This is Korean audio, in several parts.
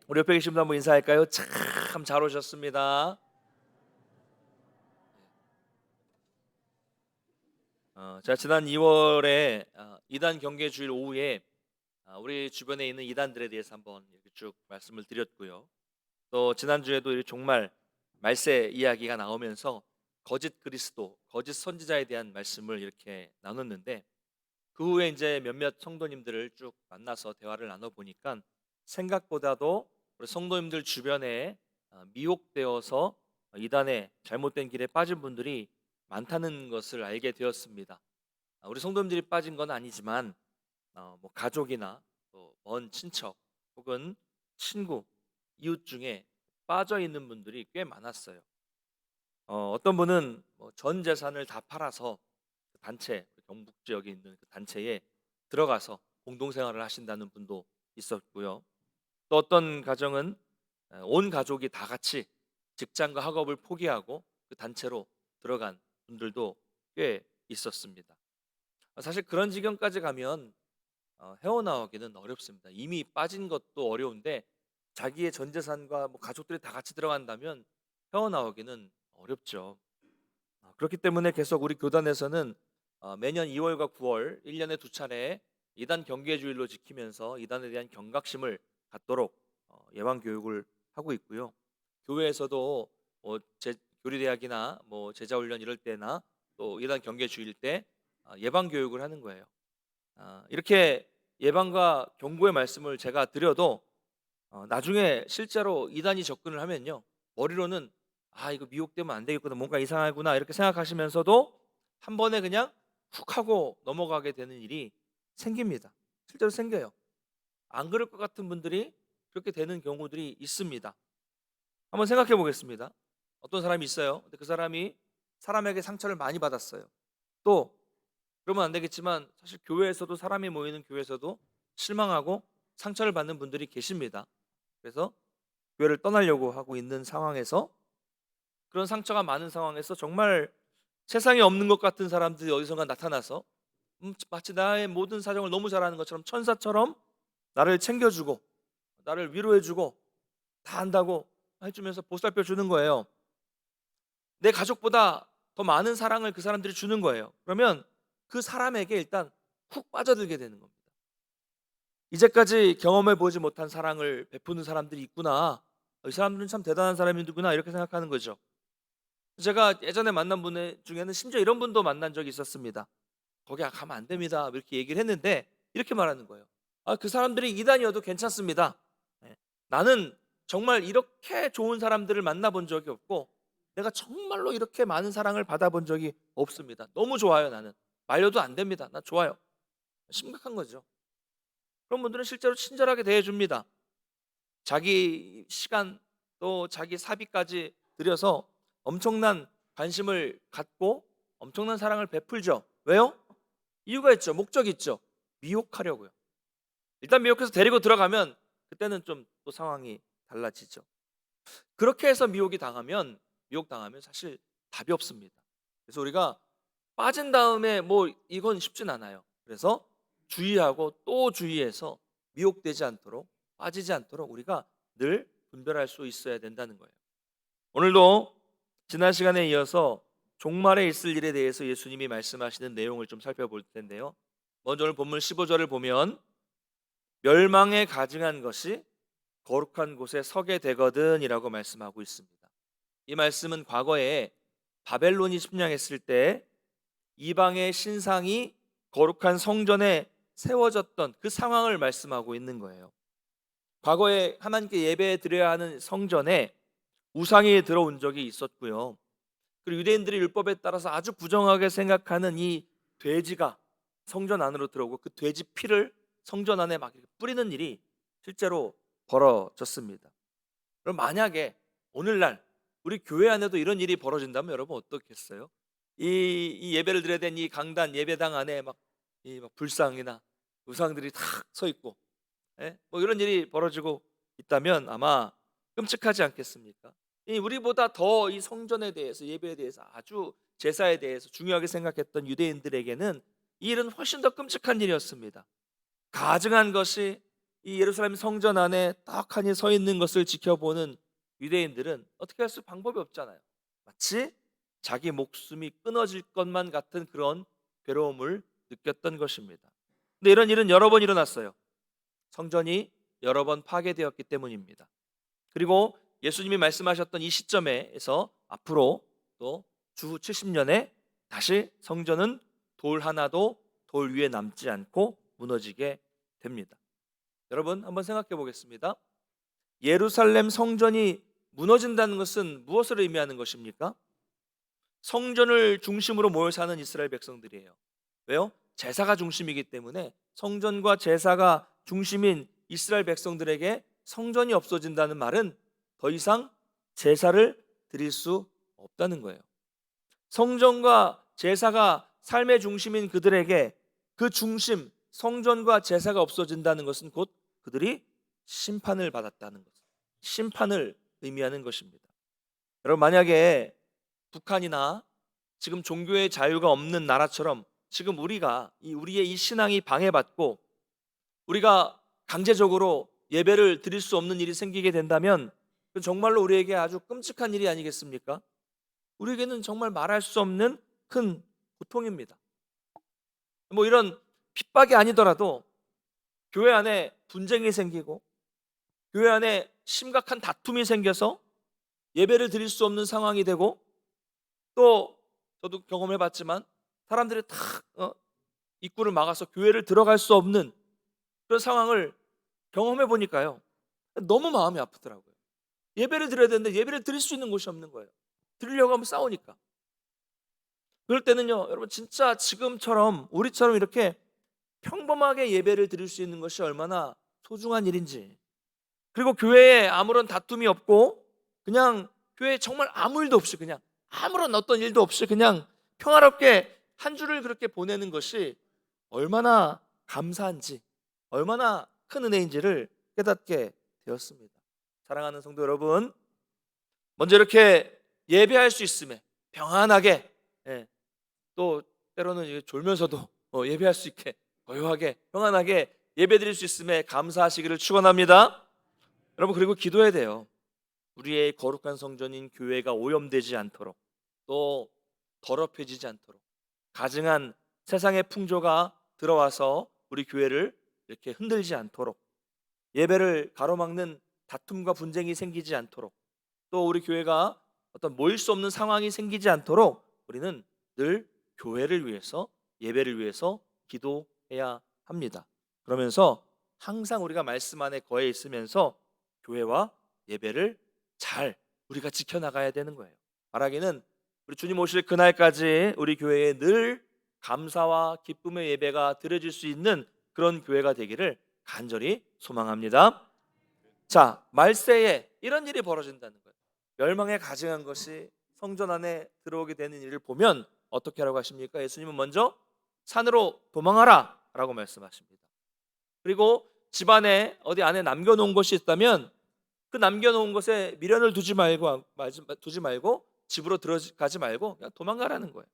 우리 옆에 계신 분 한번 인사할까요? 참 잘 오셨습니다. 제가 지난 2월에 이단 경계 주일 오후에 우리 주변에 있는 이단들에 대해서 한번 이렇게 쭉 말씀을 드렸고요. 또 지난주에도 이 종말 말세 이야기가 나오면서 거짓 그리스도, 거짓 선지자에 대한 말씀을 이렇게 나눴는데, 그 후에 이제 몇몇 성도님들을 쭉 만나서 대화를 나눠 보니까 생각보다도 우리 성도님들 주변에 미혹되어서 이단의 잘못된 길에 빠진 분들이 많다는 것을 알게 되었습니다. 우리 성도님들이 빠진 건 아니지만 뭐 가족이나 또 먼 친척 혹은 친구, 이웃 중에 빠져 있는 분들이 꽤 많았어요. 어떤 분은 뭐전 재산을 다 팔아서 그 단체, 그 경북 지역에 있는 그 단체에 들어가서 공동생활을 하신다는 분도 있었고요. 또 어떤 가정은 온 가족이 다 같이 직장과 학업을 포기하고 그 단체로 들어간 분들도 꽤 있었습니다. 사실 그런 지경까지 가면 헤어나오기는 어렵습니다. 이미 빠진 것도 어려운데 자기의 전 재산과 뭐 가족들이 다 같이 들어간다면 헤어나오기는 어렵죠. 그렇기 때문에 계속 우리 교단에서는 매년 2월과 9월 1년에 두 차례 이단 경계 주일로 지키면서 이단에 대한 경각심을 갖도록 예방 교육을 하고 있고요. 교회에서도 교리대학이나 뭐 제자훈련 이럴 때나 또 이단 경계 주일 때 예방 교육을 하는 거예요. 이렇게 예방과 경고의 말씀을 제가 드려도 나중에 실제로 이단이 접근을 하면요, 머리로는 '아 이거 미혹되면 안 되겠구나. 뭔가 이상하구나.' 이렇게 생각하시면서도 한 번에 그냥 훅 하고 넘어가게 되는 일이 생깁니다. 실제로 생겨요. 안 그럴 것 같은 분들이 그렇게 되는 경우들이 있습니다. 한번 생각해 보겠습니다. 어떤 사람이 있어요. 근데 그 사람이 사람에게 상처를 많이 받았어요. 또 그러면 안 되겠지만 사실 교회에서도, 사람이 모이는 교회에서도 실망하고 상처를 받는 분들이 계십니다. 그래서 교회를 떠나려고 하고 있는 상황에서, 그런 상처가 많은 상황에서 정말 세상에 없는 것 같은 사람들이 어디선가 나타나서 마치 나의 모든 사정을 너무 잘 아는 것처럼 천사처럼 나를 챙겨주고 나를 위로해주고 다 안다고 해주면서 보살펴 주는 거예요. 내 가족보다 더 많은 사랑을 그 사람들이 주는 거예요. 그러면 그 사람에게 일단 훅 빠져들게 되는 겁니다. 이제까지 경험해 보지 못한 사랑을 베푸는 사람들이 있구나. 이 사람들은 참 대단한 사람이구나. 이렇게 생각하는 거죠. 제가 예전에 만난 분 중에는 심지어 이런 분도 만난 적이 있었습니다. "거기 가면 안 됩니다." 이렇게 얘기를 했는데 이렇게 말하는 거예요. 그 사람들이 이단이어도 괜찮습니다. 예. 나는 정말 이렇게 좋은 사람들을 만나본 적이 없고 내가 정말로 이렇게 많은 사랑을 받아본 적이 없습니다. 너무 좋아요, 나는. 말려도 안 됩니다. 나 좋아요." 심각한 거죠. 그런 분들은 실제로 친절하게 대해 줍니다. 자기 시간 또 자기 사비까지 들여서 엄청난 관심을 갖고 엄청난 사랑을 베풀죠. 왜요? 이유가 있죠. 목적이 있죠. 미혹하려고요. 일단 미혹해서 데리고 들어가면 그때는 좀 또 상황이 달라지죠. 그렇게 해서 미혹당하면 사실 답이 없습니다. 그래서 우리가 빠진 다음에 뭐 이건 쉽진 않아요. 그래서 주의하고 또 주의해서 미혹되지 않도록, 빠지지 않도록 우리가 늘 분별할 수 있어야 된다는 거예요. 오늘도 지난 시간에 이어서 종말에 있을 일에 대해서 예수님이 말씀하시는 내용을 좀 살펴볼 텐데요. 먼저 오늘 본문 15절을 보면 멸망에 가증한 것이 거룩한 곳에 서게 되거든이라고 말씀하고 있습니다. 이 말씀은 과거에 바벨론이 침략했을 때 이방의 신상이 거룩한 성전에 세워졌던 그 상황을 말씀하고 있는 거예요. 과거에 하나님께 예배 드려야 하는 성전에 우상이 들어온 적이 있었고요. 그리고 유대인들이 율법에 따라서 아주 부정하게 생각하는 이 돼지가 성전 안으로 들어오고 그 돼지 피를 성전 안에 막 이렇게 뿌리는 일이 실제로 벌어졌습니다. 그럼 만약에 오늘날 우리 교회 안에도 이런 일이 벌어진다면 여러분 어떻겠어요? 이 예배를 드려야 되는 이 강단 예배당 안에 막 불상이나 우상들이 탁 서 있고, 예? 뭐 이런 일이 벌어지고 있다면 아마 끔찍하지 않겠습니까? 이 우리보다 더 이 성전에 대해서, 예배에 대해서, 아주 제사에 대해서 중요하게 생각했던 유대인들에게는 이 일은 훨씬 더 끔찍한 일이었습니다. 가증한 것이 이 예루살렘 성전 안에 떡하니 서 있는 것을 지켜보는 유대인들은 어떻게 할 수 방법이 없잖아요. 마치 자기 목숨이 끊어질 것만 같은 그런 괴로움을 느꼈던 것입니다. 근데 이런 일은 여러 번 일어났어요. 성전이 여러 번 파괴되었기 때문입니다. 그리고 예수님이 말씀하셨던 이 시점에서 앞으로 또 주후 70년에 다시 성전은 돌 하나도 돌 위에 남지 않고 무너지게 됩니다. 여러분 한번 생각해 보겠습니다. 예루살렘 성전이 무너진다는 것은 무엇을 의미하는 것입니까? 성전을 중심으로 모여 사는 이스라엘 백성들이에요. 왜요? 제사가 중심이기 때문에 성전과 제사가 중심인 이스라엘 백성들에게 성전이 없어진다는 말은 더 이상 제사를 드릴 수 없다는 거예요. 성전과 제사가 삶의 중심인 그들에게 그 중심, 성전과 제사가 없어진다는 것은 곧 그들이 심판을 받았다는 것, 심판을 의미하는 것입니다. 여러분 만약에 북한이나 지금 종교의 자유가 없는 나라처럼 지금 우리의 이 신앙이 방해받고 우리가 강제적으로 예배를 드릴 수 없는 일이 생기게 된다면 그건 정말로 우리에게 아주 끔찍한 일이 아니겠습니까? 우리에게는 정말 말할 수 없는 큰 고통입니다. 뭐 이런 핍박이 아니더라도 교회 안에 분쟁이 생기고 교회 안에 심각한 다툼이 생겨서 예배를 드릴 수 없는 상황이 되고 또 저도 경험해 봤지만 사람들이 다 입구를 막아서 교회를 들어갈 수 없는 그런 상황을 경험해 보니까요. 너무 마음이 아프더라고요. 예배를 드려야 되는데 예배를 드릴 수 있는 곳이 없는 거예요. 드리려고 하면 싸우니까. 그럴 때는요, 여러분 진짜 지금처럼 우리처럼 이렇게 평범하게 예배를 드릴 수 있는 것이 얼마나 소중한 일인지. 그리고 교회에 아무런 다툼이 없고 그냥 교회에 정말 아무 일도 없이 그냥 아무런 어떤 일도 없이 그냥 평화롭게 한 주를 그렇게 보내는 것이 얼마나 감사한지 얼마나 큰 은혜인지를 깨닫게 되었습니다. 사랑하는 성도 여러분, 먼저 이렇게 예배할 수 있음에 평안하게 또 때로는 졸면서도 예배할 수 있게 고요하게 평안하게 예배드릴 수 있음에 감사하시기를 축원합니다. 여러분 그리고 기도해야 돼요. 우리의 거룩한 성전인 교회가 오염되지 않도록 또 더럽혀지지 않도록 가증한 세상의 풍조가 들어와서 우리 교회를 이렇게 흔들지 않도록 예배를 가로막는 다툼과 분쟁이 생기지 않도록 또 우리 교회가 어떤 모일 수 없는 상황이 생기지 않도록 우리는 늘 교회를 위해서 예배를 위해서 기도해야 합니다. 그러면서 항상 우리가 말씀 안에 거해 있으면서 교회와 예배를 잘 우리가 지켜나가야 되는 거예요. 말하기는 우리 주님 오실 그날까지 우리 교회에 늘 감사와 기쁨의 예배가 드려질 수 있는 그런 교회가 되기를 간절히 소망합니다. 자, 말세에 이런 일이 벌어진다는 거예요. 멸망에 가증한 것이 성전 안에 들어오게 되는 일을 보면 어떻게 하라고 하십니까? 예수님은 먼저 산으로 도망하라 라고 말씀하십니다. 그리고 집안에 어디 안에 남겨놓은 것이 있다면 그 남겨놓은 것에 미련을 두지 말고 집으로 들어가지 말고 그냥 도망가라는 거예요.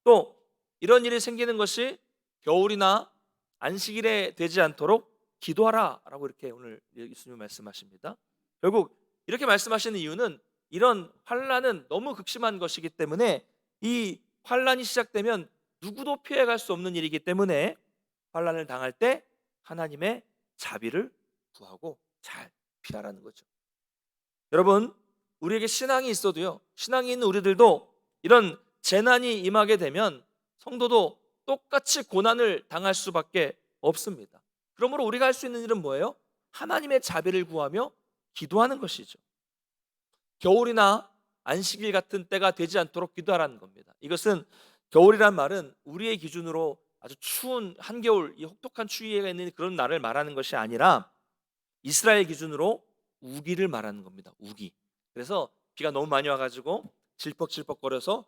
또 이런 일이 생기는 것이 겨울이나 안식일에 되지 않도록 기도하라라고 이렇게 오늘 예수님 말씀하십니다. 결국 이렇게 말씀하시는 이유는 이런 환란은 너무 극심한 것이기 때문에 이 환란이 시작되면 누구도 피해갈 수 없는 일이기 때문에 환란을 당할 때 하나님의 자비를 구하고 잘 피하라는 거죠. 여러분 우리에게 신앙이 있어도요, 신앙이 있는 우리들도 이런 재난이 임하게 되면 성도도 똑같이 고난을 당할 수밖에 없습니다. 그러므로 우리가 할 수 있는 일은 뭐예요? 하나님의 자비를 구하며 기도하는 것이죠. 겨울이나 안식일 같은 때가 되지 않도록 기도하라는 겁니다. 이것은 겨울이란 말은 우리의 기준으로 아주 추운 한겨울, 이 혹독한 추위가 있는 그런 날을 말하는 것이 아니라 이스라엘 기준으로 우기를 말하는 겁니다. 우기. 그래서 비가 너무 많이 와가지고 질퍽질퍽거려서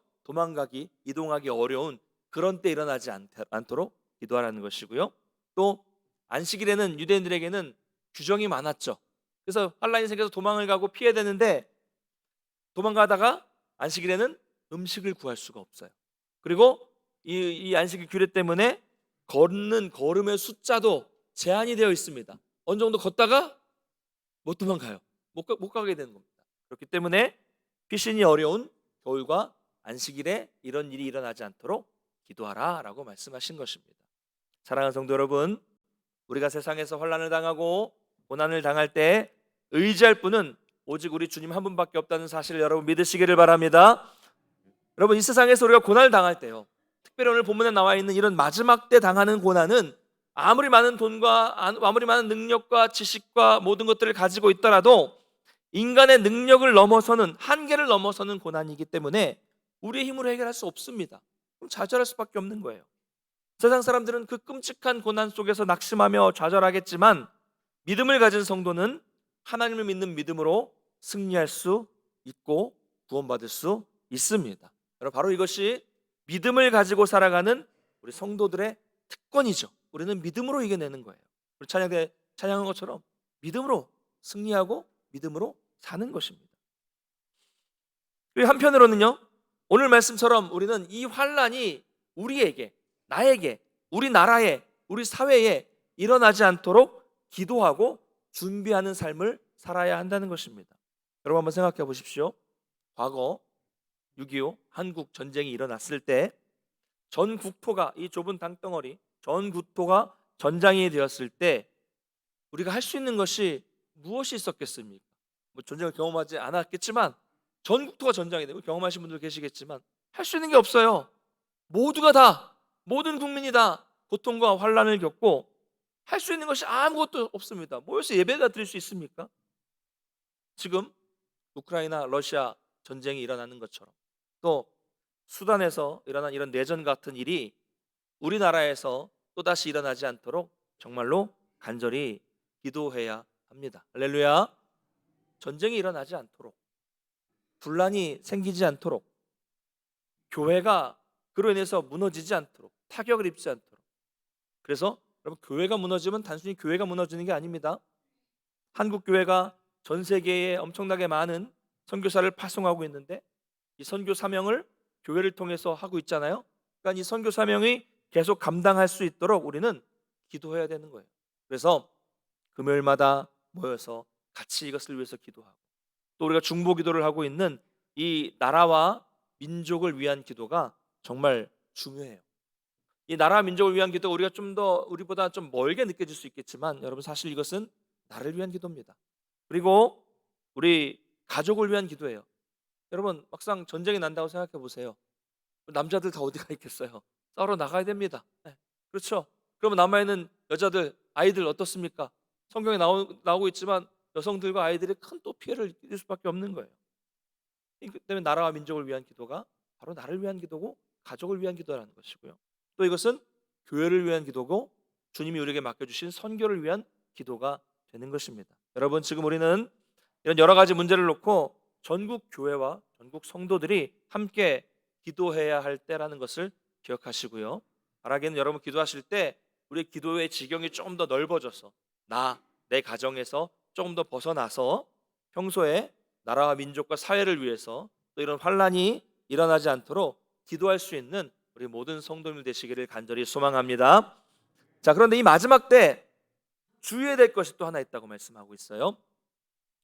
이동하기 어려운 그런 때 일어나지 않도록 기도하라는 것이고요. 또 안식일에는 유대인들에게는 규정이 많았죠. 그래서 환란이 생겨서 도망을 가고 피해야 되는데 도망가다가 안식일에는 음식을 구할 수가 없어요. 그리고 이 안식일 규례 때문에 걷는 걸음의 숫자도 제한이 되어 있습니다. 어느 정도 걷다가 못 도망가요. 못 가게 되는 겁니다. 그렇기 때문에 피신이 어려운 겨울과 안식일에 이런 일이 일어나지 않도록 기도하라라고 말씀하신 것입니다. 사랑하는 성도 여러분, 우리가 세상에서 환난을 당하고 고난을 당할 때 의지할 분은 오직 우리 주님 한 분밖에 없다는 사실을 여러분 믿으시기를 바랍니다. 여러분, 이 세상에서 우리가 고난을 당할 때요, 특별히 오늘 본문에 나와 있는 이런 마지막 때 당하는 고난은 아무리 많은 돈과 아무리 많은 능력과 지식과 모든 것들을 가지고 있더라도 인간의 능력을 넘어서는, 한계를 넘어서는 고난이기 때문에 우리의 힘으로 해결할 수 없습니다. 그럼 좌절할 수밖에 없는 거예요. 세상 사람들은 그 끔찍한 고난 속에서 낙심하며 좌절하겠지만 믿음을 가진 성도는 하나님을 믿는 믿음으로 승리할 수 있고 구원받을 수 있습니다. 여러분, 바로 이것이 믿음을 가지고 살아가는 우리 성도들의 특권이죠. 우리는 믿음으로 이겨내는 거예요. 우리 찬양대 찬양한 것처럼 믿음으로 승리하고 믿음으로 사는 것입니다. 그리고 한편으로는요, 오늘 말씀처럼 우리는 이 환난이 우리에게, 나에게, 우리 나라에, 우리 사회에 일어나지 않도록 기도하고 준비하는 삶을 살아야 한다는 것입니다. 여러분, 한번 생각해 보십시오. 과거 6.25 한국 전쟁이 일어났을 때 전 국토가, 이 좁은 땅덩어리 전 국토가 전장이 되었을 때 우리가 할 수 있는 것이 무엇이 있었겠습니까? 뭐 전쟁을 경험하지 않았겠지만 전 국토가 전장이 되고 경험하신 분들 계시겠지만 할 수 있는 게 없어요. 모두가 다, 모든 국민이 다 고통과 환난을 겪고 할 수 있는 것이 아무것도 없습니다. 모여서 예배가 드릴 수 있습니까? 지금 우크라이나 러시아 전쟁이 일어나는 것처럼, 또 수단에서 일어난 이런 내전 같은 일이 우리나라에서 또다시 일어나지 않도록 정말로 간절히 기도해야 합니다. 할렐루야. 전쟁이 일어나지 않도록, 분란이 생기지 않도록, 교회가 그로 인해서 무너지지 않도록, 타격을 입지 않도록. 그래서 여러분, 교회가 무너지면 단순히 교회가 무너지는 게 아닙니다. 한국 교회가 전 세계에 엄청나게 많은 선교사를 파송하고 있는데 이 선교 사명을 교회를 통해서 하고 있잖아요. 그러니까 이 선교 사명이 계속 감당할 수 있도록 우리는 기도해야 되는 거예요. 그래서 금요일마다 모여서 같이 이것을 위해서 기도하고, 또 우리가 중보 기도를 하고 있는 이 나라와 민족을 위한 기도가 정말 중요해요. 이 나라와 민족을 위한 기도가 우리가 좀 더, 우리보다 좀 멀게 느껴질 수 있겠지만 여러분, 사실 이것은 나를 위한 기도입니다. 그리고 우리 가족을 위한 기도예요. 여러분, 막상 전쟁이 난다고 생각해 보세요. 남자들 다 어디가 있겠어요? 싸우러 나가야 됩니다. 네, 그렇죠? 그러면 남아있는 여자들, 아이들 어떻습니까? 성경에 나오고 있지만 여성들과 아이들이 큰 또 피해를 입을 수밖에 없는 거예요. 그 때문에 나라와 민족을 위한 기도가 바로 나를 위한 기도고 가족을 위한 기도라는 것이고요. 또 이것은 교회를 위한 기도고 주님이 우리에게 맡겨주신 선교를 위한 기도가 되는 것입니다. 여러분, 지금 우리는 이런 여러 가지 문제를 놓고 전국 교회와 전국 성도들이 함께 기도해야 할 때라는 것을 기억하시고요. 바라기는 여러분, 기도하실 때 우리 기도의 지경이 조금 더 넓어져서 내 가정에서 조금 더 벗어나서 평소에 나라와 민족과 사회를 위해서 또 이런 환난이 일어나지 않도록 기도할 수 있는 우리 모든 성도님 되시기를 간절히 소망합니다. 자, 그런데 이 마지막 때 주의해야 될 것이 또 하나 있다고 말씀하고 있어요.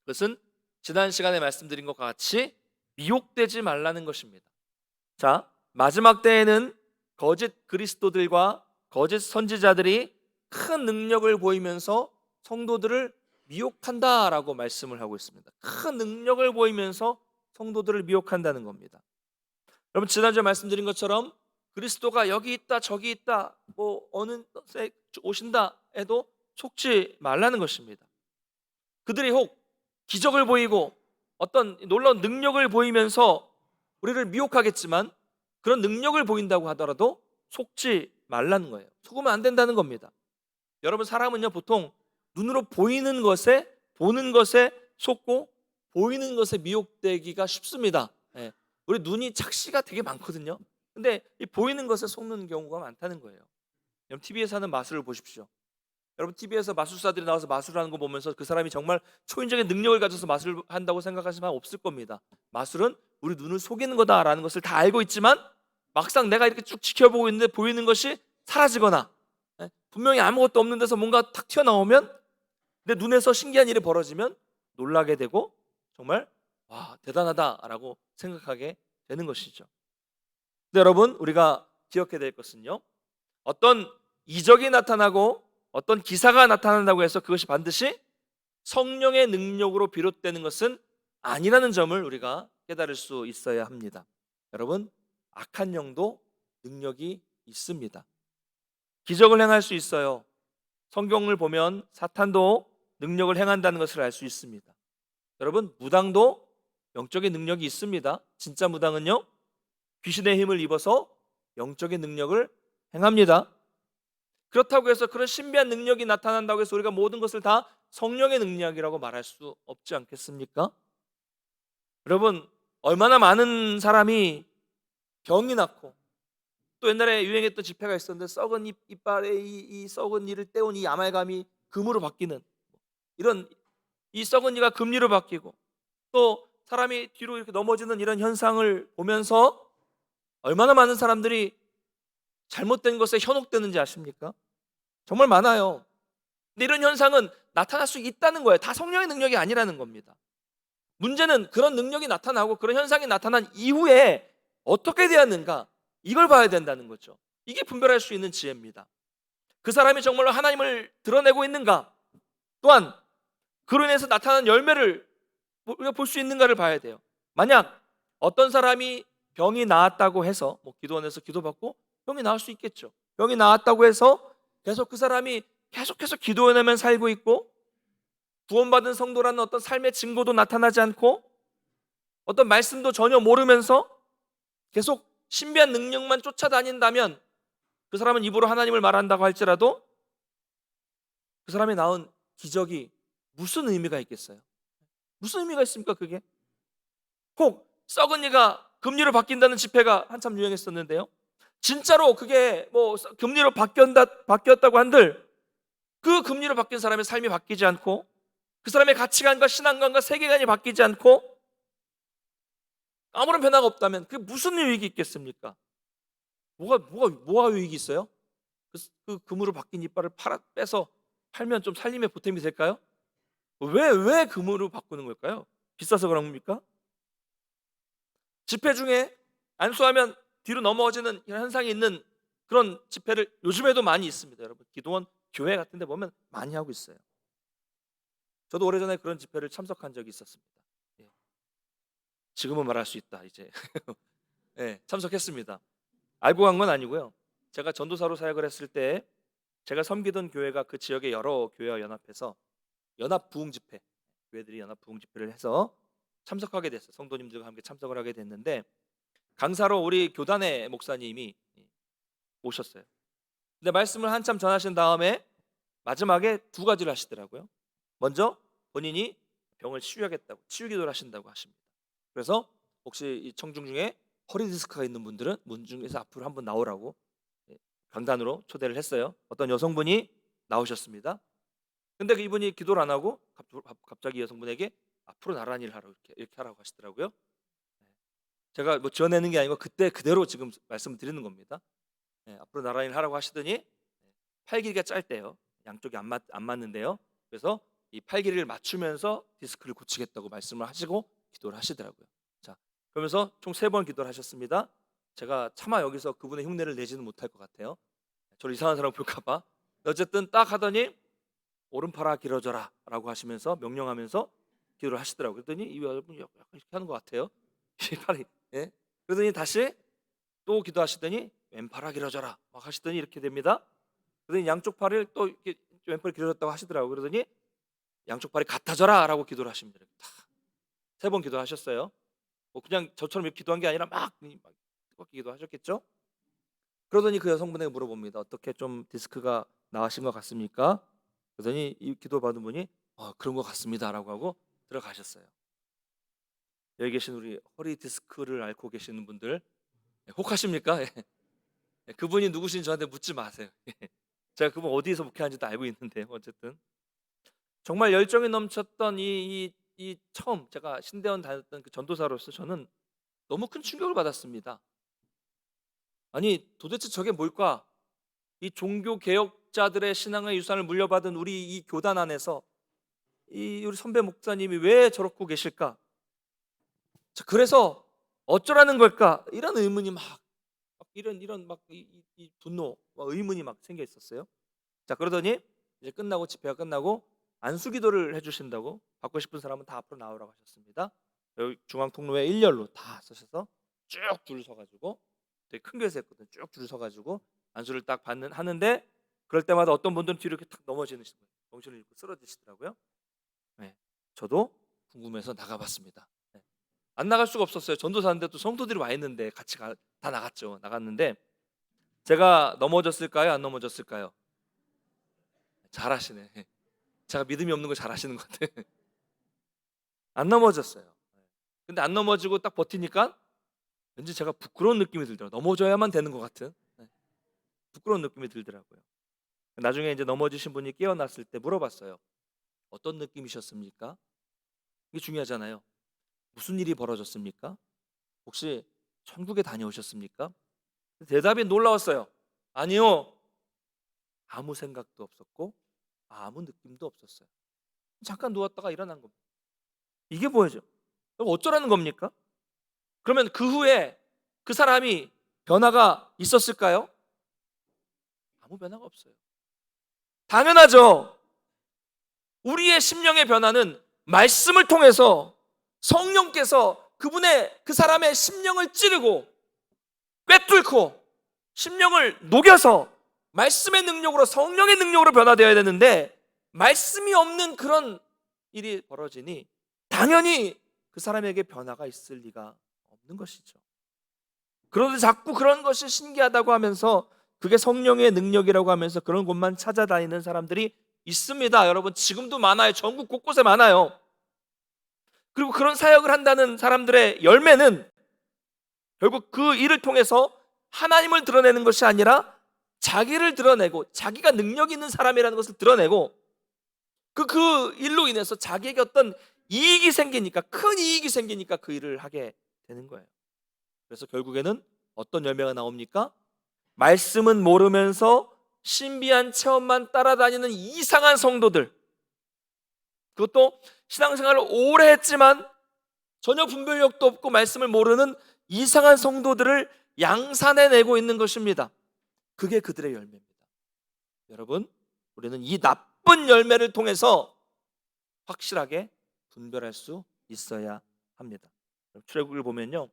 그것은 지난 시간에 말씀드린 것과 같이 미혹되지 말라는 것입니다. 자, 마지막 때에는 거짓 그리스도들과 거짓 선지자들이 큰 능력을 보이면서 성도들을 미혹한다라고 말씀을 하고 있습니다. 큰 능력을 보이면서 성도들을 미혹한다는 겁니다. 여러분, 지난주에 말씀드린 것처럼 그리스도가 여기 있다 저기 있다 뭐 어느 때 오신다 해도 속지 말라는 것입니다. 그들이 혹 기적을 보이고 어떤 놀라운 능력을 보이면서 우리를 미혹하겠지만 그런 능력을 보인다고 하더라도 속지 말라는 거예요. 속으면 안 된다는 겁니다. 여러분, 사람은요 보통 눈으로 보이는 것에, 보는 것에 속고 보이는 것에 미혹되기가 쉽습니다. 예. 우리 눈이 착시가 되게 많거든요. 근데 이 보이는 것에 속는 경우가 많다는 거예요. 여러분, TV에서 하는 마술을 보십시오. 여러분, TV에서 마술사들이 나와서 마술하는 거 보면서 그 사람이 정말 초인적인 능력을 가져서 마술을 한다고 생각하시면 없을 겁니다. 마술은 우리 눈을 속이는 거다라는 것을 다 알고 있지만 막상 내가 이렇게 쭉 지켜보고 있는데 보이는 것이 사라지거나 분명히 아무것도 없는 데서 뭔가 탁 튀어나오면 내 눈에서 신기한 일이 벌어지면 놀라게 되고 정말 와, 대단하다라고 생각하게 되는 것이죠. 근데 여러분, 우리가 기억해야 될 것은요, 어떤 이적이 나타나고 어떤 기사가 나타난다고 해서 그것이 반드시 성령의 능력으로 비롯되는 것은 아니라는 점을 우리가 깨달을 수 있어야 합니다. 여러분, 악한 영도 능력이 있습니다. 기적을 행할 수 있어요. 성경을 보면 사탄도 능력을 행한다는 것을 알 수 있습니다. 여러분, 무당도 영적인 능력이 있습니다. 진짜 무당은요, 귀신의 힘을 입어서 영적인 능력을 행합니다. 그렇다고 해서 그런 신비한 능력이 나타난다고 해서 우리가 모든 것을 다 성령의 능력이라고 말할 수 없지 않겠습니까? 여러분, 얼마나 많은 사람이 병이 났고, 또 옛날에 유행했던 집회가 있었는데 썩은 이빨에 이 썩은 이를 떼온 이 아말감이 금으로 바뀌는, 이런 이 썩은 이가 금리로 바뀌고, 또 사람이 뒤로 이렇게 넘어지는 이런 현상을 보면서 얼마나 많은 사람들이 잘못된 것에 현혹되는지 아십니까? 정말 많아요. 근데 이런 현상은 나타날 수 있다는 거예요. 다 성령의 능력이 아니라는 겁니다. 문제는 그런 능력이 나타나고 그런 현상이 나타난 이후에 어떻게 되었는가, 이걸 봐야 된다는 거죠. 이게 분별할 수 있는 지혜입니다. 그 사람이 정말로 하나님을 드러내고 있는가, 또한 그로 인해서 나타난 열매를 우리가 볼 수 있는가를 봐야 돼요. 만약 어떤 사람이 병이 나았다고 해서 기도원에서 기도받고 병이 나을 수 있겠죠. 병이 나았다고 해서 계속 그 사람이 계속해서 기도원에만 살고 있고 구원받은 성도라는 어떤 삶의 증거도 나타나지 않고 어떤 말씀도 전혀 모르면서 계속 신비한 능력만 쫓아다닌다면 그 사람은 입으로 하나님을 말한다고 할지라도 그 사람이 낳은 기적이 무슨 의미가 있겠어요? 무슨 의미가 있습니까 그게? 혹 썩은 이가 금리로 바뀐다는 집회가 한참 유행했었는데요, 진짜로 그게 금리로 바뀌었다고 한들 그 금리로 바뀐 사람의 삶이 바뀌지 않고 그 사람의 가치관과 신앙관과 세계관이 바뀌지 않고 아무런 변화가 없다면 그게 무슨 유익이 있겠습니까? 뭐가 유익이 있어요? 그 금으로 바뀐 이빨을 빼서 팔면 좀 살림의 보탬이 될까요? 왜 금으로 바꾸는 걸까요? 비싸서 그런 겁니까? 집회 중에 안수하면 뒤로 넘어지는 이런 현상이 있는 그런 집회를 요즘에도 많이 있습니다. 여러분, 기도원 교회 같은 데 보면 많이 하고 있어요. 저도 오래전에 그런 집회를 참석한 적이 있었습니다. 예. 지금은 말할 수 있다 이제. 예, 참석했습니다. 알고 간 건 아니고요. 제가 전도사로 사역을 했을 때 제가 섬기던 교회가 그 지역의 여러 교회와 연합해서 연합 부흥 집회, 교회들이 연합 부흥 집회를 해서 참석하게 됐어요. 성도님들과 함께 참석을 하게 됐는데 강사로 우리 교단의 목사님이 오셨어요. 근데 말씀을 한참 전하신 다음에 마지막에 두 가지를 하시더라고요. 먼저 본인이 병을 치유기도를 하신다고 하십니다. 그래서 혹시 이 청중 중에 허리 디스크가 있는 분들은 문 중에서 앞으로 한번 나오라고 강단으로 초대를 했어요. 어떤 여성분이 나오셨습니다. 근데 이분이 기도를 안 하고 갑자기 여성분에게 앞으로 나란히 하라고 이렇게 하라고 하시더라고요. 제가 지어내는 게 아니고 그때 그대로 지금 말씀을 드리는 겁니다. 앞으로 나란히 하라고 하시더니 팔 길이가 짧대요. 양쪽이 안 맞는데요. 그래서 이 팔 길이를 맞추면서 디스크를 고치겠다고 말씀을 하시고 기도를 하시더라고요. 자, 그러면서 총 3번 기도를 하셨습니다. 제가 차마 여기서 그분의 흉내를 내지는 못할 것 같아요. 저를 이상한 사람 볼까봐. 어쨌든 딱 하더니 오른팔아 길어져라 라고 하시면서 명령하면서 기도를 하시더라고요. 그랬더니 이 여러분이 약간 이렇게 하는 것 같아요. 이 팔이. 예? 그러더니 다시 또 기도하시더니 왼팔아 길어져라 막 하시더니 이렇게 됩니다. 그러더니 양쪽 팔을 또 이렇게 왼팔이 길어졌다고 하시더라고요. 그러더니 양쪽 팔이 같아져라 라고 기도를 하십니다. 3번 기도하셨어요. 그냥 저처럼 이렇게 기도한 게 아니라 막 뜨겁게 기도하셨겠죠. 그러더니 그 여성분에게 물어봅니다. 어떻게 좀 디스크가 나으신 것 같습니까? 그러더니 이 기도 받은 분이 그런 것 같습니다 라고 하고 들어가셨어요. 여기 계신 우리 허리 디스크를 앓고 계시는 분들 혹하십니까? 그분이 누구신지 저한테 묻지 마세요. 제가 그분 어디에서 목회하는지도 알고 있는데 어쨌든 정말 열정이 넘쳤던 이 처음 제가 신대원 다녔던 그 전도사로서 저는 너무 큰 충격을 받았습니다. 아니 도대체 저게 뭘까? 이 종교 개혁자들의 신앙의 유산을 물려받은 우리 이 교단 안에서 우리 선배 목사님이 왜 저러고 계실까? 자, 그래서 어쩌라는 걸까? 이런 의문이 이런 이 분노, 의문이 막 생겨 있었어요. 자, 그러더니 이제 끝나고 집회가 끝나고 안수기도를 해주신다고 받고 싶은 사람은 다 앞으로 나오라고 하셨습니다. 여기 중앙통로에 일렬로 다 서셔서 쭉 줄 서가지고, 되게 큰 교회에서 했거든요. 쭉 줄 서가지고 안수를 딱 하는데, 그럴 때마다 어떤 분들은 뒤로 이렇게 탁 넘어지는 거예요. 정신을 잃고 쓰러지시더라고요. 네, 저도 궁금해서 나가봤습니다. 네. 안 나갈 수가 없었어요. 전도사인데 또 성도들이 와 있는데 같이 다 나갔죠. 나갔는데 제가 넘어졌을까요? 안 넘어졌을까요? 잘하시네. 제가 믿음이 없는 걸 잘하시는 것 같아요. 안 넘어졌어요. 근데 안 넘어지고 딱 버티니까 왠지 제가 부끄러운 느낌이 들더라고요. 넘어져야만 되는 것 같은 부끄러운 느낌이 들더라고요. 나중에 이제 넘어지신 분이 깨어났을 때 물어봤어요. 어떤 느낌이셨습니까? 이게 중요하잖아요. 무슨 일이 벌어졌습니까? 혹시 천국에 다녀오셨습니까? 대답이 놀라웠어요. 아니요. 아무 생각도 없었고 아무 느낌도 없었어요. 잠깐 누웠다가 일어난 겁니다. 이게 뭐죠? 어쩌라는 겁니까? 그러면 그 후에 그 사람이 변화가 있었을까요? 아무 변화가 없어요. 당연하죠. 우리의 심령의 변화는 말씀을 통해서 성령께서 그 사람의 심령을 찌르고 꿰뚫고 심령을 녹여서 말씀의 능력으로, 성령의 능력으로 변화되어야 되는데, 말씀이 없는 그런 일이 벌어지니 당연히 그 사람에게 변화가 있을 리가 없는 것이죠. 그런데 자꾸 그런 것이 신기하다고 하면서 그게 성령의 능력이라고 하면서 그런 곳만 찾아다니는 사람들이 있습니다. 여러분, 지금도 많아요. 전국 곳곳에 많아요. 그리고 그런 사역을 한다는 사람들의 열매는 결국 그 일을 통해서 하나님을 드러내는 것이 아니라 자기를 드러내고, 자기가 능력 있는 사람이라는 것을 드러내고, 그 일로 인해서 자기에게 어떤 이익이 생기니까, 큰 이익이 생기니까 그 일을 하게 되는 거예요. 그래서 결국에는 어떤 열매가 나옵니까? 말씀은 모르면서 신비한 체험만 따라다니는 이상한 성도들, 그것도 신앙생활을 오래 했지만 전혀 분별력도 없고 말씀을 모르는 이상한 성도들을 양산해내고 있는 것입니다. 그게 그들의 열매입니다. 여러분, 우리는 이 나쁜 열매를 통해서 확실하게 분별할 수 있어야 합니다. 출애굽을 보면요,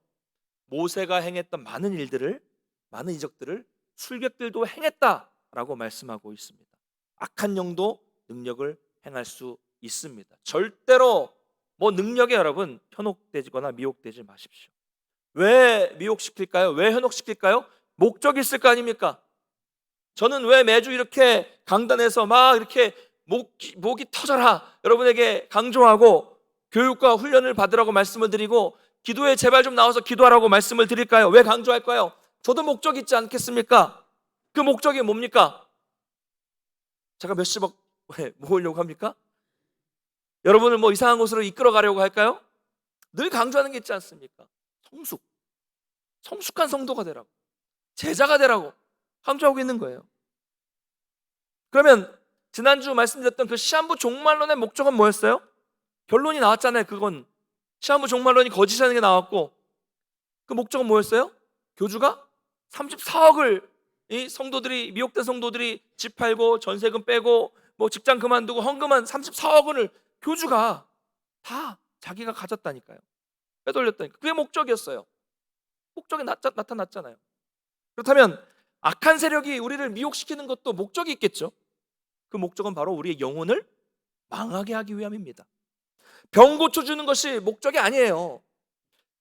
모세가 행했던 많은 일들을, 많은 이적들을 술객들도 행했다라고 말씀하고 있습니다. 악한 영도 능력을 행할 수 있습니다. 절대로 능력에 여러분 현혹되거나 미혹되지 마십시오. 왜 미혹시킬까요? 왜 현혹시킬까요? 목적이 있을 거 아닙니까? 저는 왜 매주 이렇게 강단에서 막 이렇게 목이 터져라 여러분에게 강조하고 교육과 훈련을 받으라고 말씀을 드리고 기도에 제발 좀 나와서 기도하라고 말씀을 드릴까요? 왜 강조할까요? 저도 목적이 있지 않겠습니까? 그 목적이 뭡니까? 제가 몇십억 모으려고 합니까? 여러분을 이상한 곳으로 이끌어 가려고 할까요? 늘 강조하는 게 있지 않습니까? 성숙한 성도가 되라고, 제자가 되라고 강조하고 있는 거예요. 그러면 지난주 말씀드렸던 그 시한부 종말론의 목적은 뭐였어요? 결론이 나왔잖아요. 그건 시한부 종말론이 거짓이라는 게 나왔고, 그 목적은 뭐였어요? 교주가 34억을 미혹된 성도들이 집 팔고 전세금 빼고 직장 그만두고 헌금한 34억 원을 교주가 다 자기가 가졌다니까요. 빼돌렸다니까. 그게 목적이었어요. 목적이 나타났잖아요. 그렇다면 악한 세력이 우리를 미혹시키는 것도 목적이 있겠죠. 그 목적은 바로 우리의 영혼을 망하게 하기 위함입니다. 병 고쳐주는 것이 목적이 아니에요.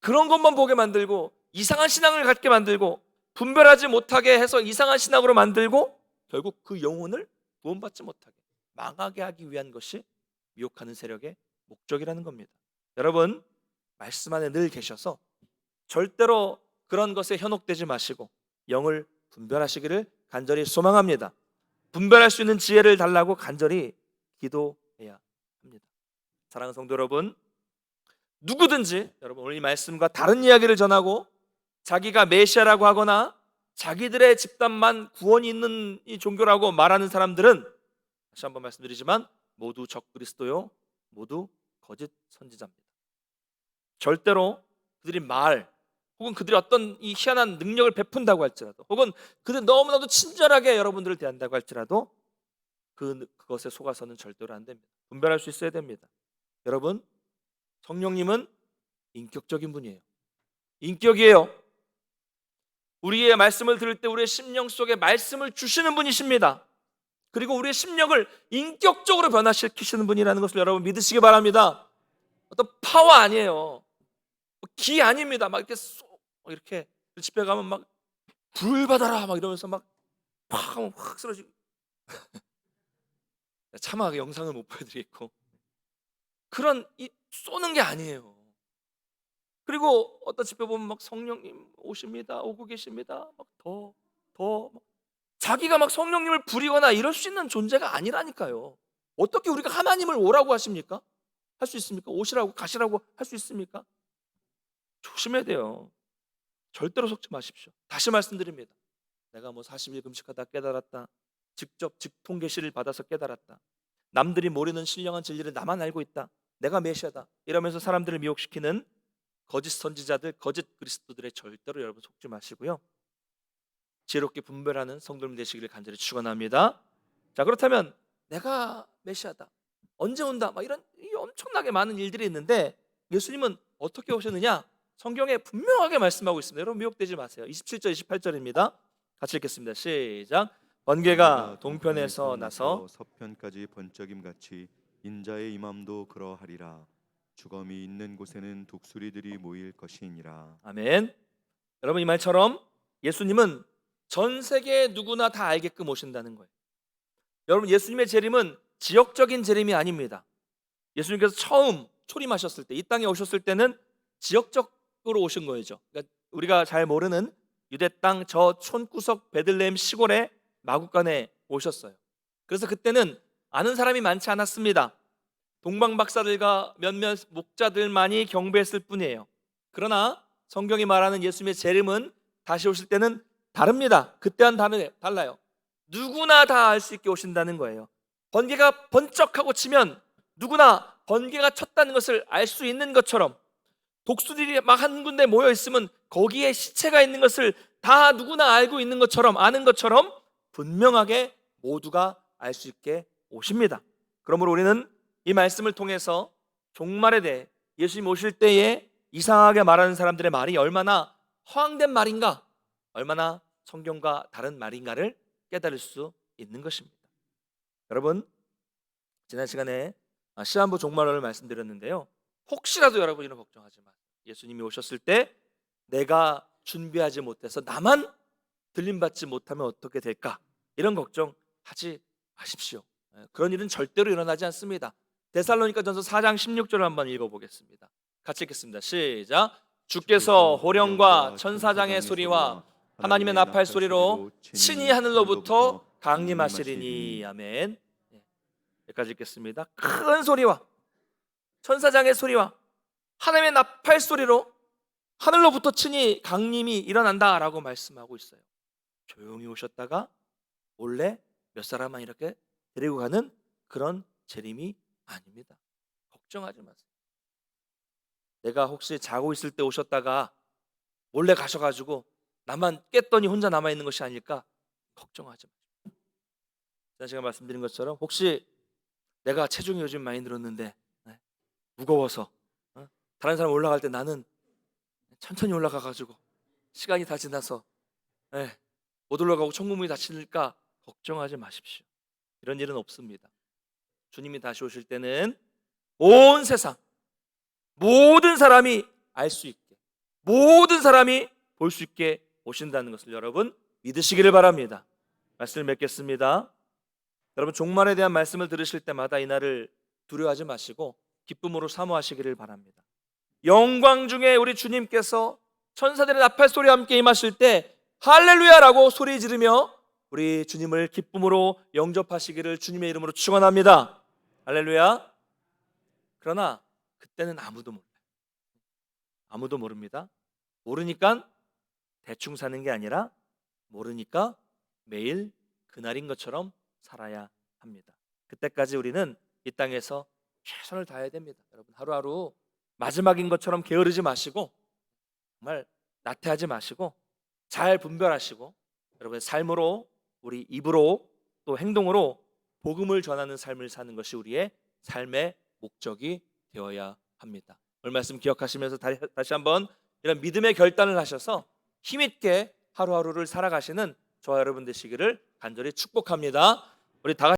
그런 것만 보게 만들고 이상한 신앙을 갖게 만들고 분별하지 못하게 해서 이상한 신앙으로 만들고 결국 그 영혼을 구원받지 못하게 망하게 하기 위한 것이 미혹하는 세력의 목적이라는 겁니다. 여러분, 말씀 안에 늘 계셔서 절대로 그런 것에 현혹되지 마시고 영을 분별하시기를 간절히 소망합니다. 분별할 수 있는 지혜를 달라고 간절히 기도해야 합니다. 사랑하는 성도 여러분, 누구든지 여러분 오늘 이 말씀과 다른 이야기를 전하고 자기가 메시아라고 하거나 자기들의 집단만 구원이 있는 이 종교라고 말하는 사람들은, 다시 한번 말씀드리지만 모두 적그리스도요 모두 거짓 선지자입니다. 절대로 그들이 말 혹은 그들이 어떤 이 희한한 능력을 베푼다고 할지라도 혹은 그들이 너무나도 친절하게 여러분들을 대한다고 할지라도 그것에 속아서는 절대로 안 됩니다. 분별할 수 있어야 됩니다. 여러분, 성령님은 인격적인 분이에요. 인격이에요. 우리의 말씀을 들을 때 우리의 심령 속에 말씀을 주시는 분이십니다. 그리고 우리의 심령을 인격적으로 변화시키시는 분이라는 것을 여러분 믿으시기 바랍니다. 어떤 파워 아니에요. 기 아닙니다. 막 이렇게 집에 가면 막 불 받아라 막 이러면서 막팍 하면 확 쓰러지고 차마 영상을 못 보여드리겠고 그런 쏘는 게 아니에요. 그리고 어떤 집회 보면 막 성령님 오십니다, 오고 계십니다. 더 자기가 막 성령님을 부리거나 이럴 수 있는 존재가 아니라니까요. 어떻게 우리가 하나님을 오라고 하십니까? 할 수 있습니까? 오시라고 가시라고 할 수 있습니까? 조심해야 돼요. 절대로 속지 마십시오. 다시 말씀드립니다. 내가 뭐 40일 금식하다 깨달았다. 직접 직통 계시를 받아서 깨달았다. 남들이 모르는 신령한 진리를 나만 알고 있다. 내가 메시아다. 이러면서 사람들을 미혹시키는 거짓 선지자들, 거짓 그리스도들의 절대로 여러분 속지 마시고요. 지혜롭게 분별하는 성도님 되시기를 간절히 축원합니다. 자, 그렇다면 내가 메시아다. 언제 온다. 막 이런 엄청나게 많은 일들이 있는데 예수님은 어떻게 오셨느냐? 성경에 분명하게 말씀하고 있습니다. 여러분 미혹되지 마세요. 27절, 28절입니다. 같이 읽겠습니다. 시작. 번개가 동편에서 나서 서편까지 번쩍임 같이 인자의 임함도 그러하리라. 주검이 있는 곳에는 독수리들이 모일 것이니라. 아멘. 여러분 이 말처럼 예수님은 전 세계 누구나 다 알게끔 오신다는 거예요. 여러분 예수님의 재림은 지역적인 재림이 아닙니다. 예수님께서 처음 초림하셨을 때 이 땅에 오셨을 때는 지역적으로 오신 거죠. 그러니까 우리가 잘 모르는 유대 땅 저 촌구석 베들레헴 시골의 마구간에 오셨어요. 그래서 그때는 아는 사람이 많지 않았습니다. 동방 박사들과 몇몇 목자들만이 경배했을 뿐이에요. 그러나 성경이 말하는 예수님의 재림은 다시 오실 때는 다릅니다. 그때와는 달라요. 누구나 다 알 수 있게 오신다는 거예요. 번개가 번쩍하고 치면 누구나 번개가 쳤다는 것을 알 수 있는 것처럼 독수리들이 막 한 군데 모여 있으면 거기에 시체가 있는 것을 다 누구나 알고 있는 것처럼 아는 것처럼 분명하게 모두가 알 수 있게 오십니다. 그러므로 우리는 이 말씀을 통해서 종말에 대해 예수님 오실 때에 이상하게 말하는 사람들의 말이 얼마나 허황된 말인가, 얼마나 성경과 다른 말인가를 깨달을 수 있는 것입니다. 여러분, 지난 시간에 시한부 종말론을 말씀드렸는데요. 혹시라도 여러분 이런 걱정하지 마세요. 예수님이 오셨을 때 내가 준비하지 못해서 나만 들림받지 못하면 어떻게 될까? 이런 걱정하지 마십시오. 그런 일은 절대로 일어나지 않습니다. 데살로니가전서 4장 16절을 한번 읽어보겠습니다. 같이 읽겠습니다. 시작. 주께서 호령과 천사장의 소리와 하나님의 나팔 소리로 친히 하늘로부터 강림하시리니. 아멘. 여기까지 읽겠습니다. 큰 소리와 천사장의 소리와 하나님의 나팔 소리로 하늘로부터 친히 강림이 일어난다라고 말씀하고 있어요. 조용히 오셨다가 몰래 몇 사람만 이렇게 데리고 가는 그런 재림이 아닙니다. 걱정하지 마세요. 내가 혹시 자고 있을 때 오셨다가 몰래 가셔가지고 나만 깼더니 혼자 남아있는 것이 아닐까? 걱정하지 마세요. 제가 말씀드린 것처럼 혹시 내가 체중이 요즘 많이 늘었는데 무거워서 다른 사람 올라갈 때 나는 천천히 올라가가지고 시간이 다 지나서 못 올라가고 천국문이 닫힐까 걱정하지 마십시오. 이런 일은 없습니다. 주님이 다시 오실 때는 온 세상 모든 사람이 알 수 있게, 모든 사람이 볼 수 있게 오신다는 것을 여러분 믿으시기를 바랍니다. 말씀을 맺겠습니다. 여러분 종말에 대한 말씀을 들으실 때마다 이 날을 두려워하지 마시고 기쁨으로 사모하시기를 바랍니다. 영광 중에 우리 주님께서 천사들의 나팔 소리와 함께 임하실 때 할렐루야라고 소리 지르며 우리 주님을 기쁨으로 영접하시기를 주님의 이름으로 축원합니다. 할렐루야. 그러나 그때는 아무도 몰라요. 아무도 모릅니다. 모르니까 대충 사는 게 아니라 모르니까 매일 그날인 것처럼 살아야 합니다. 그때까지 우리는 이 땅에서 최선을 다해야 됩니다. 여러분 하루하루 마지막인 것처럼 게으르지 마시고 정말 나태하지 마시고 잘 분별하시고 여러분의 삶으로 우리 입으로 또 행동으로 복음을 전하는 삶을 사는 것이 우리의 삶의 목적이 되어야 합니다. 오늘 말씀 기억하시면서 다시 한번 이런 믿음의 결단을 하셔서 힘있게 하루하루를 살아가시는 저와 여러분 되시기를 간절히 축복합니다. 우리 다 같이